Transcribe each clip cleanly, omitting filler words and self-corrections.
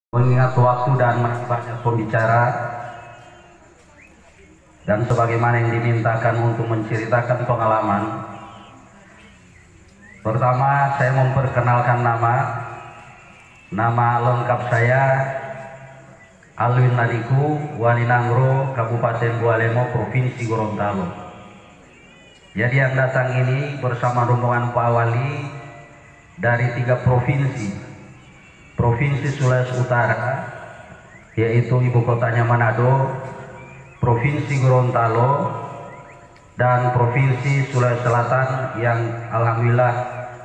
Mengingat waktu dan banyak pembicara, dan sebagaimana yang dimintakan untuk menceritakan pengalaman, pertama saya memperkenalkan nama lengkap saya Alwin Nadiku, Wali Nangro, Kabupaten Bualemo, Provinsi Gorontalo. Jadi yang datang ini bersama rombongan Pak Wali dari 3 Provinsi Sulawesi Utara, yaitu ibu kotanya Manado, Provinsi Gorontalo, dan Provinsi Sulawesi Selatan yang alhamdulillah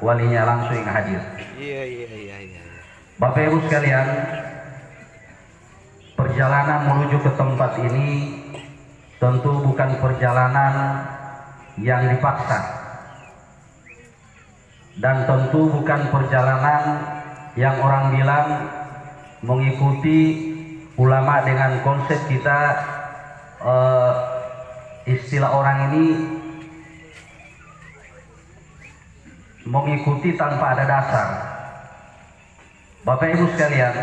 walinya langsung yang hadir. Iya. Bapak Ibu sekalian, perjalanan menuju ke tempat ini tentu bukan perjalanan yang dipaksa, dan tentu bukan perjalanan yang orang bilang mengikuti ulama dengan konsep kita, istilah orang ini mengikuti tanpa ada dasar. Bapak Ibu sekalian,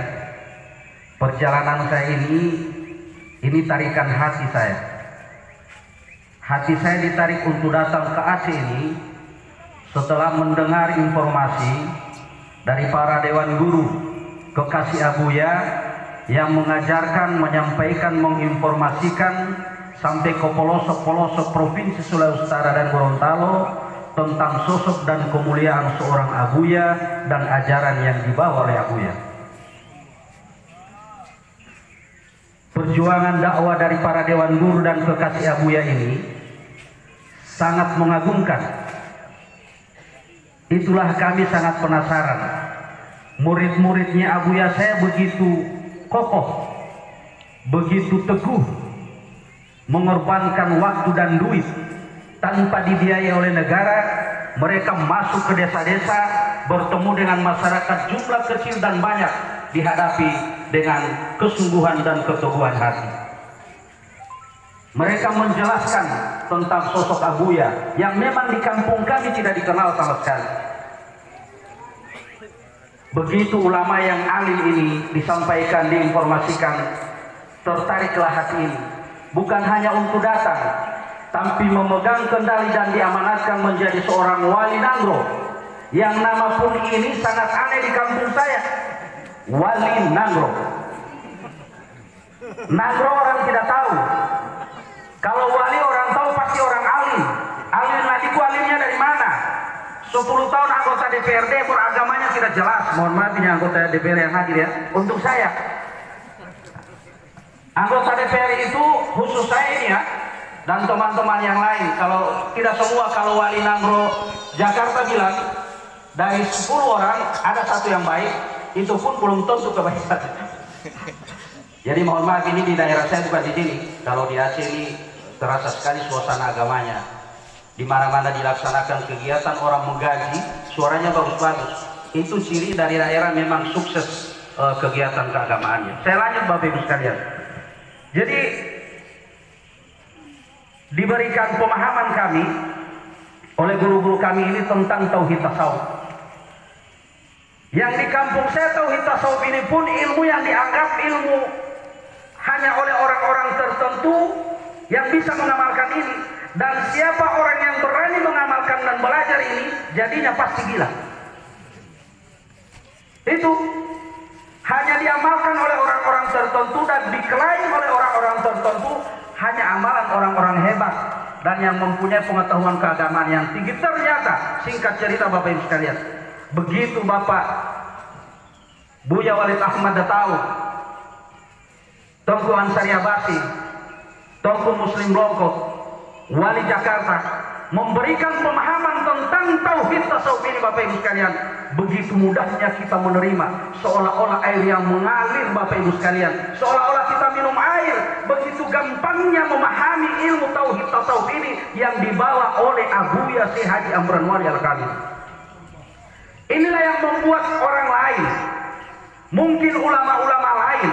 perjalanan saya ini tarikan hati saya. Hati saya ditarik untuk datang ke Aceh ini setelah mendengar informasi dari para dewan guru kekasih Abuya yang mengajarkan, menyampaikan, menginformasikan sampai ke pelosok-pelosok Provinsi Sulawesi Utara dan Gorontalo tentang sosok dan kemuliaan seorang Abuya dan ajaran yang dibawa oleh Abuya. Perjuangan dakwah dari para dewan guru dan kekasih Abuya ini sangat mengagumkan. Itulah kami sangat penasaran. Murid-muridnya Abuya saya begitu kokoh, begitu teguh, mengorbankan waktu dan duit tanpa dibiayai oleh negara. Mereka masuk ke desa-desa, bertemu dengan masyarakat jumlah kecil dan banyak, dihadapi dengan kesungguhan dan keteguhan hati. Mereka menjelaskan tentang sosok Abuya yang memang di kampung kami tidak dikenal sama sekali. Begitu ulama yang alim ini disampaikan, diinformasikan, tertariklah hati ini. Bukan hanya untuk datang, tapi memegang kendali dan diamanatkan menjadi seorang wali Nangro, yang nama pun ini sangat aneh di kampung saya. Wali Nangro. Nangro orang tidak tahu. Kalau wali orang tahu, pasti orang alim. Alim Nadiku, alimnya dari mana? 10 tahun anggota DPRD, beragamanya tidak jelas. Mohon maaf ini anggota DPR yang hadir ya. Untuk saya, anggota DPR itu khusus saya ini ya, dan teman-teman yang lain. Kalau tidak semua, kalau Wali Nangro Jakarta bilang dari 10 orang ada 1 yang baik, itu pun belum tentu kebaikan. Jadi mohon maaf, ini di daerah saya bukan di sini. Kalau di Aceh ini terasa sekali suasana agamanya. Di mana-mana dilaksanakan kegiatan, orang menggaji, suaranya bagus-bagus. Itu ciri dari daerah memang sukses kegiatan keagamaannya. Saya lanjut Bapak Ibu sekalian. Jadi diberikan pemahaman kami oleh guru-guru kami ini tentang tauhid tasawuf. Yang di kampung saya tauhid tasawuf ini pun ilmu yang dianggap ilmu hanya oleh orang-orang tertentu yang bisa mengamalkan ini, dan siapa orang yang berani mengamalkan dan belajar ini jadinya pasti gila. Itu hanya diamalkan oleh orang-orang tertentu dan diklaim oleh orang-orang tertentu, hanya amalan orang-orang hebat dan yang mempunyai pengetahuan keagamaan yang tinggi. Ternyata singkat cerita Bapak Ibu sekalian, begitu Bapak Buya Walid Ahmad tahu, Tengku Ansari Abasi, Tengku Muslim Longkot, Wali Jakarta memberikan pemahaman tentang tauhid tasawuf ini Bapak Ibu sekalian, begitu mudahnya kita menerima, seolah-olah air yang mengalir Bapak Ibu sekalian, seolah-olah kita minum air. Begitu gampangnya memahami ilmu tauhid tasawuf ini yang dibawa oleh Abuya Syekh Haji Amran Wali Al-Kamil. Inilah yang membuat orang lain, mungkin ulama-ulama lain,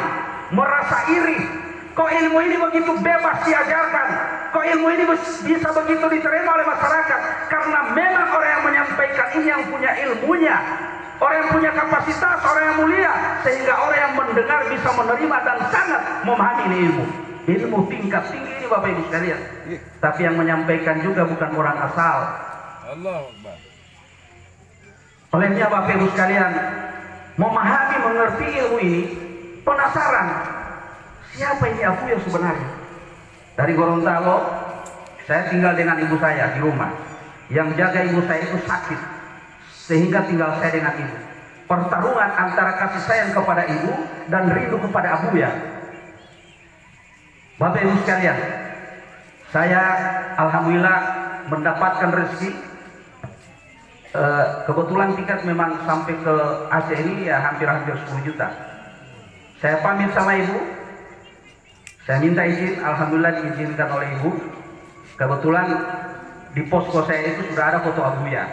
merasa iri. Kok ilmu ini begitu bebas diajarkan? Kok ilmu ini bisa begitu diterima oleh masyarakat? Karena memang orang yang menyampaikan ini yang punya ilmunya. orang yang punya kapasitas, orang yang mulia, sehingga orang yang mendengar bisa menerima dan sangat memahami ini ilmu. Ilmu tingkat tinggi ini Bapak Ibu sekalian. Tapi yang menyampaikan juga bukan orang asal. Allahu Akbar. Olehnya Bapak Ibu sekalian, memahami, mengerti ilmu ini, penasaran siapa ini Abu yang sebenarnya. Dari Gorontalo, saya tinggal dengan ibu saya di rumah. Yang jaga ibu saya itu sakit, sehingga tinggal saya dengan ibu. Pertarungan antara kasih sayang kepada ibu dan rindu kepada Abuya. Bapak Ibu sekalian, saya alhamdulillah mendapatkan rezeki. Kebetulan tiket memang sampai ke Aceh ini ya hampir-hampir 10 juta. Saya pamit sama ibu, saya minta izin, alhamdulillah diizinkan oleh ibu. Kebetulan di posko saya itu sudah ada foto Abuya,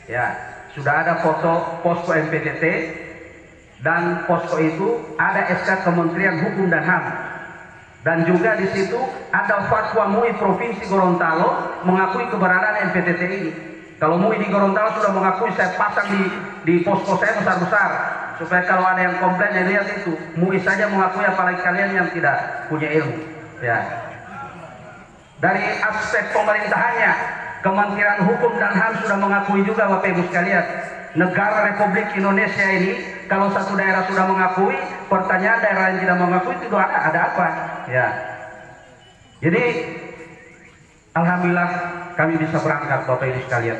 ya sudah ada foto posko MPTT, dan posko itu ada SK Kementerian Hukum dan HAM, dan juga di situ ada fatwa MUI Provinsi Gorontalo mengakui keberadaan MPTT ini. Kalau MUI di Gorontalo sudah mengakui, saya pasang di posko saya besar-besar, supaya kalau ada yang komplain, ya lihat itu MUI saja mengakui, apalagi kalian yang tidak punya ilmu. Ya. Dari aspek pemerintahannya, Kementerian Hukum dan HAM sudah mengakui juga Bapak Ibu sekalian. Negara Republik Indonesia ini, kalau satu daerah sudah mengakui, pertanyaan daerah yang tidak mengakui itu ada apa? Ya. Jadi alhamdulillah kami bisa berangkat Bapak Ibu sekalian.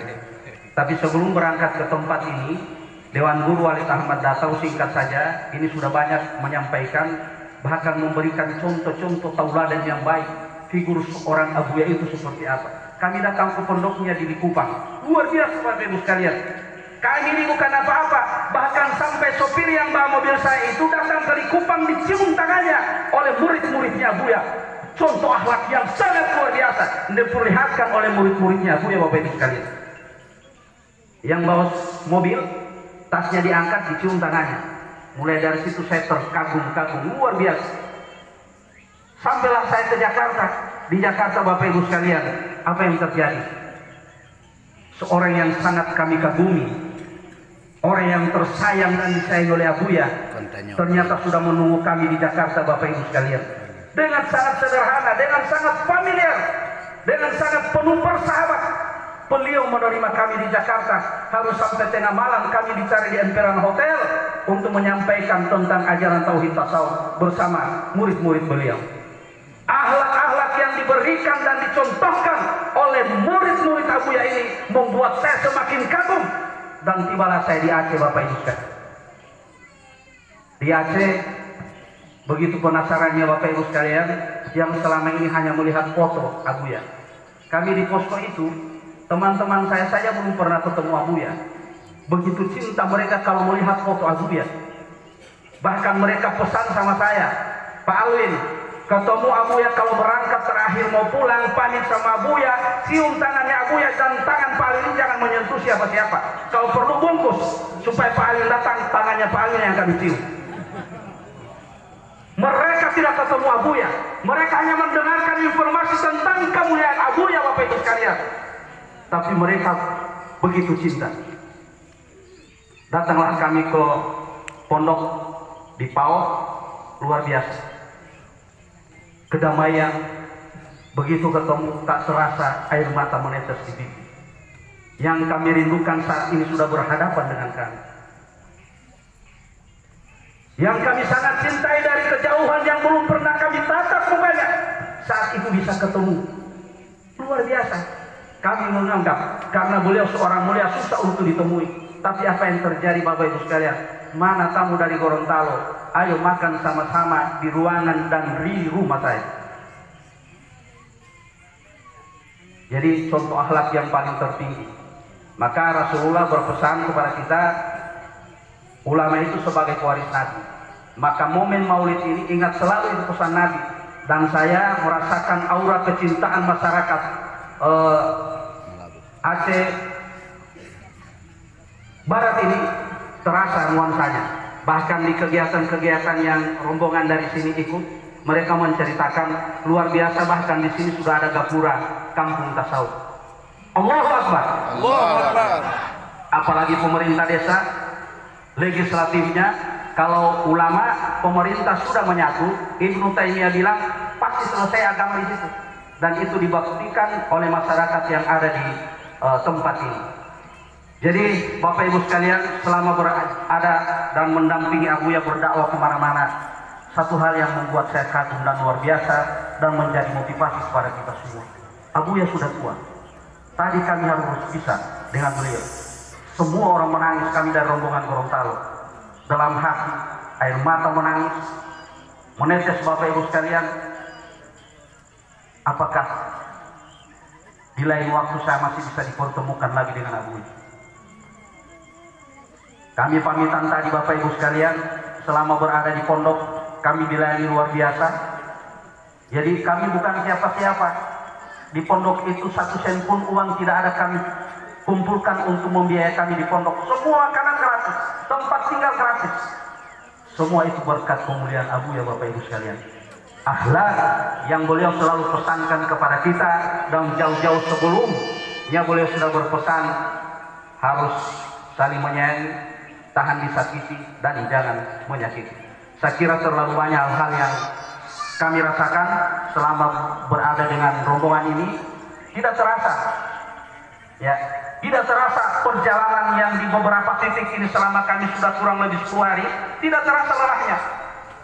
Tapi sebelum berangkat ke tempat ini, Dewan Guru Walid Ahmad Datau singkat saja, ini sudah banyak menyampaikan, bahkan memberikan contoh-contoh tauladan yang baik. Figur seorang Abuya itu seperti apa. Kami datang ke pondoknya di Likupang. Luar biasa Bapak Ibu sekalian. Kami ini bukan apa-apa. Bahkan sampai sopir yang bawa mobil saya itu datang ke Likupang, dicium tangannya oleh murid-muridnya Abuya. Contoh akhlak yang sangat luar biasa diperlihatkan oleh murid-muridnya Abuya Bapak Ibu sekalian. Yang bawa mobil, tasnya diangkat, dicium tangannya. Mulai dari situ saya terkagum-kagum, luar biasa. Sampailah saya ke Jakarta. Di Jakarta Bapak Ibu sekalian, apa yang terjadi? Seorang yang sangat kami kagumi, orang yang tersayang dan disayang oleh Abuya, ternyata sudah menunggu kami di Jakarta Bapak Ibu sekalian. Dengan sangat sederhana, dengan sangat familiar, dengan sangat penuh persahabat, beliau menerima kami di Jakarta. Harus sampai tengah malam kami dicari di Emperan Hotel untuk menyampaikan tentang ajaran Tauhid Tasawuf bersama murid-murid beliau. Akhlak-akhlak yang diberikan dan dicontohkan oleh murid-murid Abuya ini membuat saya semakin kagum. Dan tibalah saya di Aceh Bapak Ibu sekalian. Di Aceh, begitu penasarannya Bapak Ibu sekalian, yang selama ini hanya melihat foto Abuya. Kami di posko itu, teman-teman saya saja belum pernah ketemu Abuya. Begitu cinta mereka kalau melihat foto Abuya. Bahkan mereka pesan sama saya, Pak Alwin, ketemu Abuya kalau berangkat terakhir mau pulang, pamit sama Abuya, cium tangannya Abuya, dan tangan Pak Alwin jangan menyentuh siapa-siapa. Kalau perlu bungkus, supaya Pak Alwin datang, tangannya Pak Alwin yang kami cium. Mereka tidak ketemu Abuya, mereka hanya mendengarkan informasi tentang kemuliaan Abuya Bapak Ibu sekalian. Tapi mereka begitu cinta. Datanglah kami ke pondok di Pau, luar biasa. Kedamaian, begitu ketemu tak serasa air mata menetes di pipi. Yang kami rindukan saat ini sudah berhadapan dengan kami. Yang kami sangat cintai dari kejauhan yang belum pernah kami tatap mukanya, saat itu bisa ketemu. Luar biasa. Kami menganggap karena beliau seorang mulia susah untuk ditemui. Tapi apa yang terjadi Bapak Ibu sekalian? Mana tamu dari Gorontalo? Ayo makan sama-sama di ruangan dan di rumah saya. Jadi contoh akhlak yang paling tertinggi. Maka Rasulullah berpesan kepada kita, ulama itu sebagai pewaris Nabi. Maka momen maulid ini ingat selalu itu pesan Nabi. Dan saya merasakan aura kecintaan masyarakat Aceh Barat ini terasa nuansanya. Bahkan di kegiatan-kegiatan yang rombongan dari sini ikut, mereka menceritakan luar biasa. Bahkan di sini sudah ada gapura kampung tasawuf. Allahu Akbar. Allahu Akbar. Apalagi pemerintah desa legislatifnya, kalau ulama pemerintah sudah menyatu, Ibnu Taimiyah bilang pasti selesai agama di situ, dan itu dibuktikan oleh masyarakat yang ada di tempat ini. Jadi Bapak Ibu sekalian, selama berada dan mendampingi Abuya berdakwah kemana-mana, satu hal yang membuat saya kagum dan luar biasa dan menjadi motivasi kepada kita semua. Abuya sudah tua. Tadi kami harus bisa dengan beliau. Semua orang menangis, kami dari rombongan Gorontalo. Dalam hati, air mata menangis, menetes. Bapak Ibu sekalian, apakah di lain waktu saya masih bisa dipertemukan lagi dengan Abuya? Kami pamitan tadi Bapak Ibu sekalian, selama berada di pondok kami dilayani luar biasa. Jadi kami bukan siapa-siapa. Di pondok itu 1 sen pun uang tidak ada kami kumpulkan untuk membiayai kami di pondok. Semua makanan gratis, tempat tinggal gratis. Semua itu berkat pemulihan Abuya Bapak Ibu sekalian. Akhlak yang beliau selalu pesankan kepada kita, dan jauh-jauh sebelumnya beliau sudah berpesan harus saling menyayangi, tahan disakiti, dan jangan menyakiti. Saya kira terlalu banyak hal-hal yang kami rasakan selama berada dengan rombongan ini. Tidak terasa, ya, tidak terasa perjalanan yang di beberapa titik ini selama kami sudah kurang lebih 10 hari, tidak terasa lelahnya.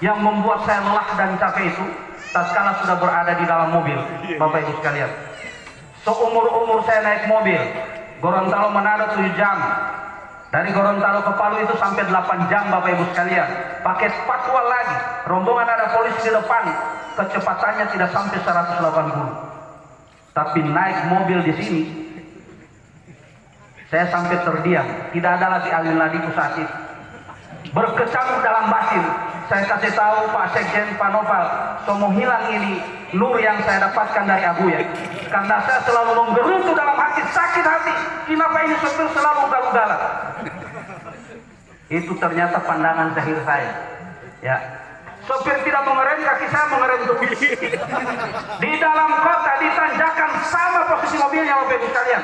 Yang membuat saya lelah dan capek itu tatkala sudah berada di dalam mobil, Bapak Ibu sekalian. Seumur-umur saya naik mobil Gorontalo Manado 7 jam. Dari Gorontalo ke Palu itu sampai 8 jam Bapak Ibu sekalian. Pakai patwal lagi. Rombongan ada polisi di depan. Kecepatannya tidak sampai 180. Tapi naik mobil di sini, saya sampai terdiam. Tidak ada lagi alin nadiku saat itu. Berkecamuk dalam batin. Saya kasih tahu Pak Sekjen, Pak Nopal, semua hilang ini nur yang saya dapatkan dari Abuya. Karena saya selalu menggerutu dalam hati, sakit hati. Kenapa ini sopir selalu ugal-ugalan? Itu ternyata pandangan zahir saya. Ya, sopir tidak mengerem, kaki saya mengerem terus. Di dalam kota, di tanjakan, sama posisi mobilnya Bapak Ibu sekalian.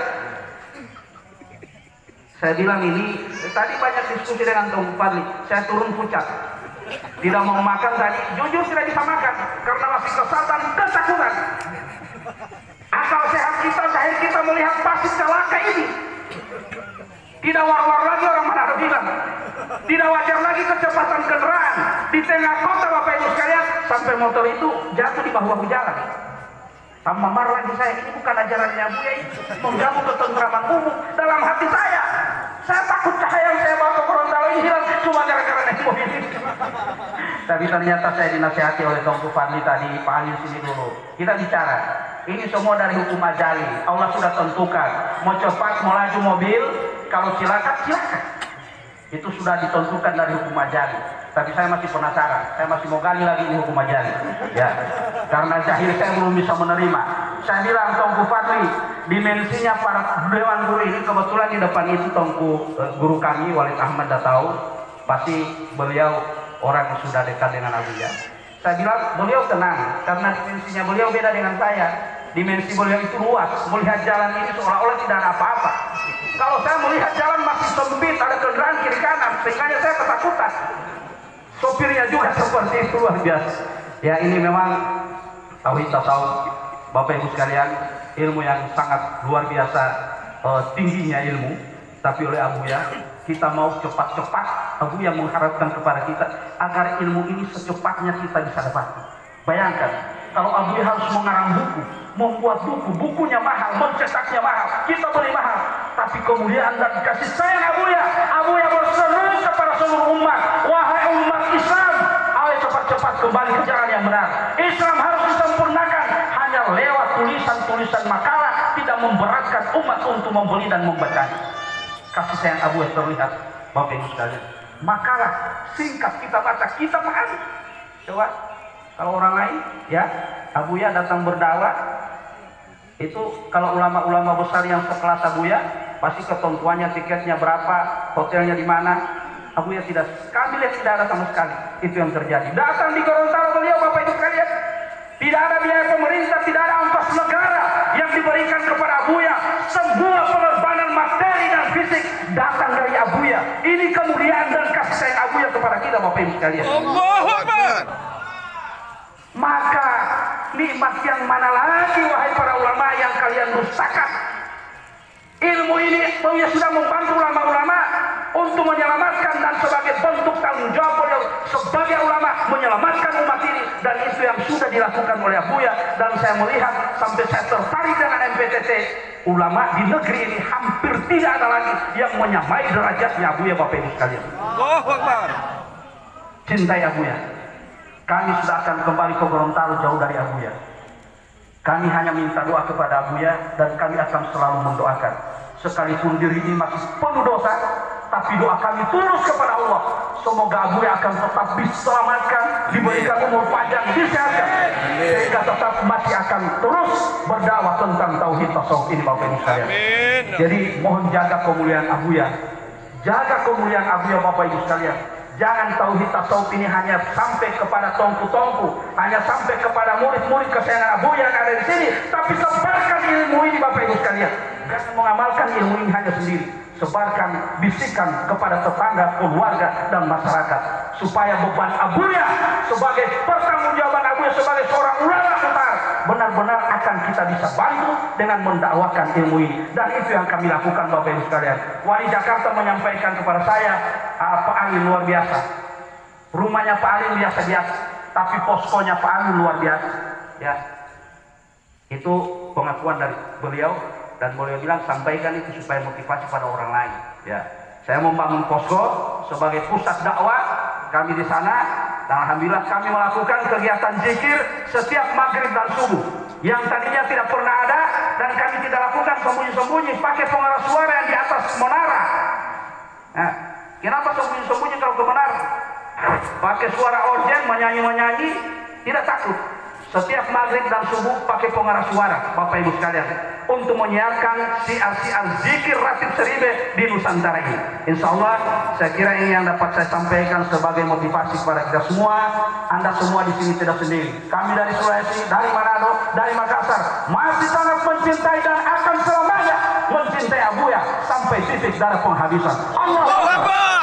Saya bilang ini, tadi banyak diskusi dengan Tom Fadli, saya turun pucat. Tidak mau makan tadi, jujur tidak bisa makan karena masih kesal dan ketakutan. Akal sehat kita, zahir kita melihat pasti celaka ini. Tidak war-war lagi orang Manado bilang. Tidak wajar lagi kecepatan kendaraan di tengah kota Bapak Ibu sekalian, sampai motor itu jatuh di bahu-bahu jalan. Tambah marah lagi saya, ini bukan ajarannya Abuya, ini mengganggu ketentraman umum dalam hati saya. Saya takut cahaya yang saya bawa ke Gorontalo ini hilang cuma gara-gara naik mobil ini. Tapi ternyata saya dinasihati oleh Tongku Fadli tadi, Pak Ali sini dulu. Kita bicara, ini semua dari hukum ajali. Allah sudah tentukan, mau cepat, mau laju mobil, kalau silakan, silakan. Itu sudah ditentukan dari hukum ajali. Tapi saya masih penasaran, saya masih mau gali lagi ini hukum ajali. Ya, karena jahil saya belum bisa menerima. Saya bilang Tongku Fadli, dimensinya para dewan guru ini, kebetulan di depan itu Tongku guru kami Walid Ahmad Datau, pasti beliau orang yang sudah dekat dengan Abuya. Saya bilang beliau tenang karena dimensinya beliau beda dengan saya. Dimensi beliau itu luas, melihat jalan ini seolah-olah tidak ada apa-apa. Kalau saya melihat jalan masih sempit, ada kendaraan kiri kanan, sehingga saya ketakutan. Sopirnya juga seperti itu, luar biasa. Ya, ini memang tauhid tasawuf Bapak Ibu sekalian, ilmu yang sangat luar biasa tingginya ilmu. Tapi oleh Abuya kita mau cepat-cepat, Abuya mengharapkan kepada kita agar ilmu ini secepatnya kita bisa dapat. Bayangkan kalau Abuya harus mengarang buku, membuat buku, bukunya mahal, mencetaknya mahal, kita beli mahal. Tapi kemuliaan dan kasih sayang Abuya berseru kepada seluruh umat, wahai umat Islam, ayo cepat-cepat kembali ke jalan yang benar. Islam harus disempurnakan, hanya lewat tulisan-tulisan makalah, tidak memberatkan umat untuk membeli dan membacanya. Kasih sayang Abuya terlihat, Bapak Ibu sekalian. Makalah singkat kita baca, kita pahami. Coba kalau orang lain, ya, Abuya datang berdakwah, itu kalau ulama-ulama besar yang sekelas Abuya, pasti ketentuannya tiketnya berapa, hotelnya di mana. Abuya tidak, kami lihat tidak ada sama sekali. Itu yang terjadi. Datang di Gorontalo beliau, Bapak Ibu sekalian, tidak ada biaya pemerintah, tidak ada ongkos negara yang diberikan kepada Abuya. Semua pengorbanan materi dan fisik datang dari Abuya. Ini kemuliaan dan kasih sekalian. Allahu Akbar. Maka nikmat yang mana lagi wahai para ulama yang kalian dustakan? Ilmu ini Buya sudah membantu ulama-ulama untuk menyelamatkan dan sebagai bentuk tanggung jawab beliau sebagai ulama menyelamatkan umat ini, dan itu yang sudah dilakukan oleh Buya. Dan saya melihat sampai saya tertarik dengan MPTT, ulama di negeri ini hampir tidak ada lagi yang menyamai derajatnya Buya, Bapak Ibu sekalian. Allahu Akbar. Cintai Buya. Kami sudah akan kembali ke Gorontalo jauh dari Buya. Kami hanya minta doa kepada Buya dan kami akan selalu mendoakan. Sekalipun diri ini masih penuh dosa, tapi doa kami tulus kepada Allah. Semoga Buya akan tetap diselamatkan, diberikan umur panjang, disehatkan, sehingga tetap masih akan terus berdakwah tentang tauhid tasawuf ini, Bapak Ibu sekalian. Jadi mohon jaga kemuliaan Buya, jaga kemuliaan Buya, Bapak Ibu sekalian. Jangan tauhid tasawuf ini hanya sampai kepada tongku-tongku, hanya sampai kepada murid-murid kesayangan Buya yang ada di sini, tapi sebarkan ilmu ini, Bapak Ibu sekalian. Jangan mengamalkan ilmu ini hanya sendiri, sebarkan, bisikan kepada tetangga, keluarga, dan masyarakat, supaya beban Buya sebagai pertanggungjawaban Buya sebagai seorang ulama besar benar-benar akan kita bisa bantu dengan mendakwakan ilmu ini. Dan itu yang kami lakukan, Bapak Ibu sekalian. Wali Jakarta menyampaikan kepada saya, Pak Ali luar biasa. Rumahnya Pak Ali biasa-biasa, tapi poskonya Pak Ali luar biasa. Ya, itu pengakuan dari beliau, dan beliau bilang sampaikan itu supaya motivasi pada orang lain. Ya, saya membangun posko sebagai pusat dakwah kami di sana. Dan alhamdulillah kami melakukan kegiatan zikir setiap maghrib dan subuh yang tadinya tidak pernah ada, dan kami tidak lakukan sembunyi-sembunyi pakai pengeras suara yang di atas menara. Nah, kenapa sembunyi-sembunyi kalau ke menara? Pakai suara organ, menyanyi-menyanyi, tidak takut. Setiap maghrib dan subuh pakai pengeras suara, Bapak Ibu sekalian, untuk menyiarkan siar-siar zikir ratib seribe di Nusantara ini. Insya Allah, saya kira ini yang dapat saya sampaikan sebagai motivasi kepada kita semua. Anda semua di sini tidak sendiri. Kami dari Sulawesi, dari Manado, dari Makassar masih sangat mencintai dan akan selamanya mencintai Buya sampai titik darah penghabisan. Allah.